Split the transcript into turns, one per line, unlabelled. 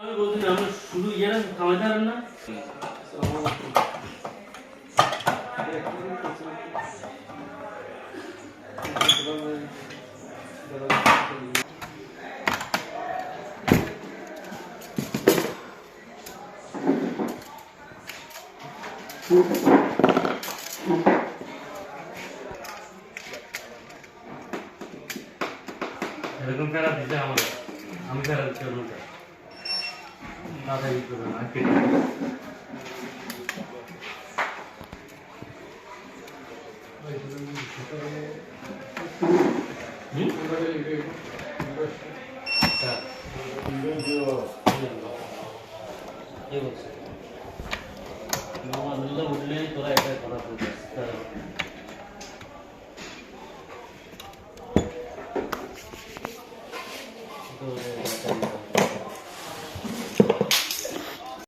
আমি বলছি আমরা শুধু ইয়ারা কামাইতে পারেন না এরকম ফেরা দিতে আমাদের আমি ফেরা দিতে ওটা দাদা ই করে না কেটে হুম